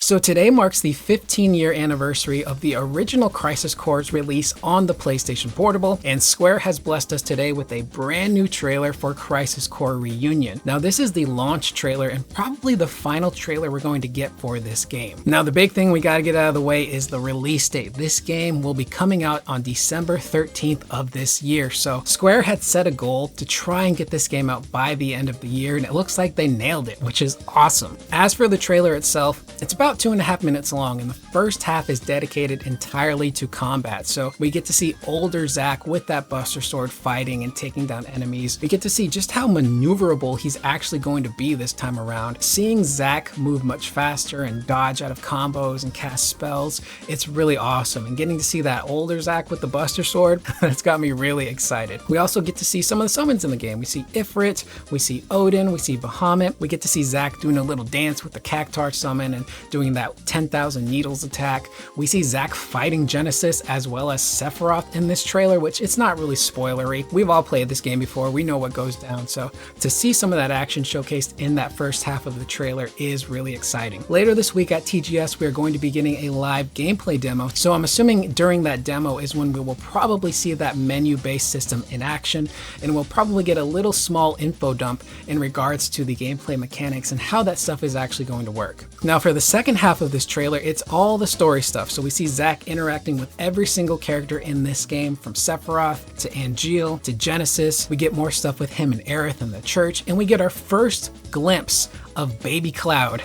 So today marks the 15-year anniversary of the original Crisis Core's release on the PlayStation Portable, and Square has blessed us today with a brand new trailer for Crisis Core Reunion. Now this is the launch trailer and probably the final trailer we're going to get for this game. Now the big thing we gotta get out of the way is the release date. This game will be coming out on December 13th of this year. So Square had set a goal to try and get this game out by the end of the year, and it looks like they nailed it, which is awesome. As for the trailer itself, it's about 2.5 minutes long, and the first half is dedicated entirely to combat. So we get to see older Zack with that Buster Sword fighting and taking down enemies. We get to see just how maneuverable he's actually going to be this time around. Seeing Zack move much faster and dodge out of combos and cast spells, it's really awesome. And getting to see that older Zack with the Buster Sword, that's got me really excited. We also get to see some of the summons in the game. We see Ifrit, we see Odin, we see Bahamut. We get to see Zack doing a little dance with the Cactar summon and doing that 10,000 needles attack. We see Zack fighting Genesis as well as Sephiroth in this trailer, which it's not really spoilery. We've all played this game before, we know what goes down, so to see some of that action showcased in that first half of the trailer is really exciting. Later this week at TGS, we are going to be getting a live gameplay demo, so I'm assuming during that demo is when we will probably see that menu-based system in action, and we'll probably get a little small info dump in regards to the gameplay mechanics and how that stuff is actually going to work. Now for the second half of this trailer, it's all the story stuff. So we see Zack interacting with every single character in this game, from Sephiroth to Angeal to Genesis. We get more stuff with him and Aerith and the church, and we get our first glimpse of Baby Cloud.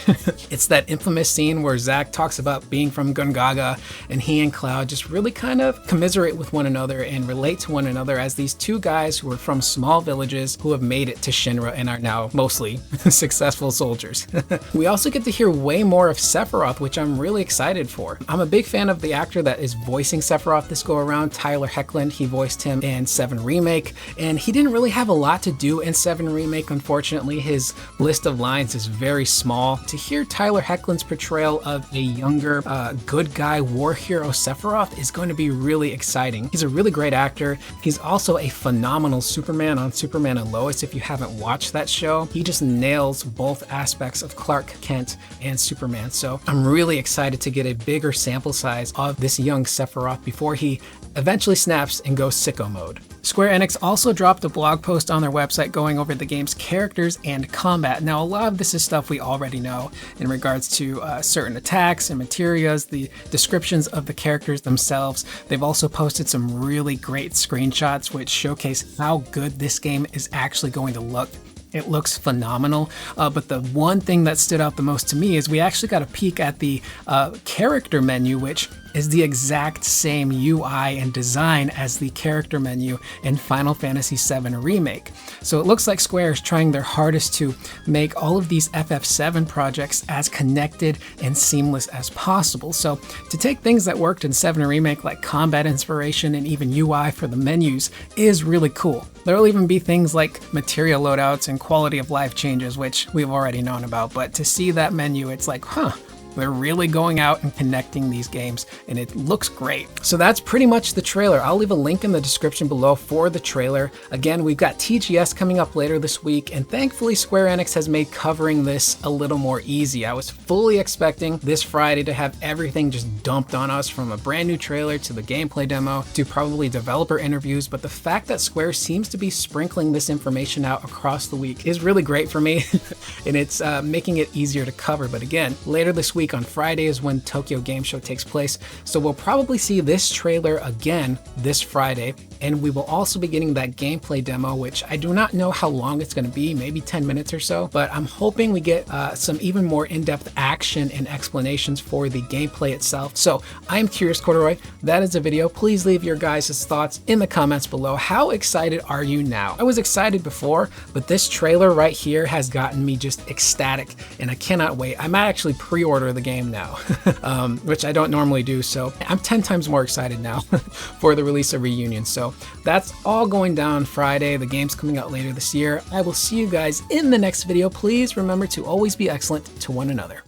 It's that infamous scene where Zack talks about being from Gungaga, and he and Cloud just really kind of commiserate with one another and relate to one another as these two guys who are from small villages who have made it to Shinra and are now mostly successful soldiers. We also get to hear way more of Sephiroth, which I'm really excited for. I'm a big fan of the actor that is voicing Sephiroth this go around, Tyler Hoechlin. He voiced him in 7 Remake, and he didn't really have a lot to do in 7 Remake, unfortunately. His list of lines is very small. To hear Tyler Hoechlin's portrayal of a younger, good guy war hero Sephiroth is going to be really exciting. He's a really great actor. He's also a phenomenal Superman on Superman and Lois. If you haven't watched that show, he just nails both aspects of Clark Kent and Superman. So I'm really excited to get a bigger sample size of this young Sephiroth before he eventually snaps and goes sicko mode. Square Enix also dropped a blog post on their website going over the game's characters and combat. Now, a lot of this is stuff we already know in regards to certain attacks and materials, the descriptions of the characters themselves. They've also posted some really great screenshots which showcase how good this game is actually going to look. It looks phenomenal, but the one thing that stood out the most to me is we actually got a peek at the character menu, which is the exact same UI and design as the character menu in Final Fantasy VII Remake. So it looks like Square is trying their hardest to make all of these FF7 projects as connected and seamless as possible. So to take things that worked in 7 Remake like combat inspiration and even UI for the menus is really cool. There'll even be things like material loadouts and quality of life changes, which we've already known about, but to see that menu, it's like, huh, they're really going out and connecting these games, and it looks great. So that's pretty much the trailer. I'll leave a link in the description below for the trailer. Again, we've got TGS coming up later this week, and thankfully Square Enix has made covering this a little more easy. I was fully expecting this Friday to have everything just dumped on us, from a brand new trailer to the gameplay demo to probably developer interviews, but the fact that Square seems to be sprinkling this information out across the week is really great for me, and it's making it easier to cover. But again, later this week on Friday is when Tokyo Game Show takes place, so we'll probably see this trailer again this Friday, and we will also be getting that gameplay demo, which I do not know how long it's going to be, maybe 10 minutes or so, but I'm hoping we get some even more in-depth action and explanations for the gameplay itself. So I'm curious, Corduroy, that is the video. Please leave your guys' thoughts in the comments below. How excited are you now? I was excited before, but this trailer right here has gotten me just ecstatic, and I cannot wait. I might actually pre-order the game now, which I don't normally do, so I'm 10 times more excited now for the release of Reunion. So that's all going down Friday. The game's coming out later this year. I will see you guys in the next video. Please remember to always be excellent to one another.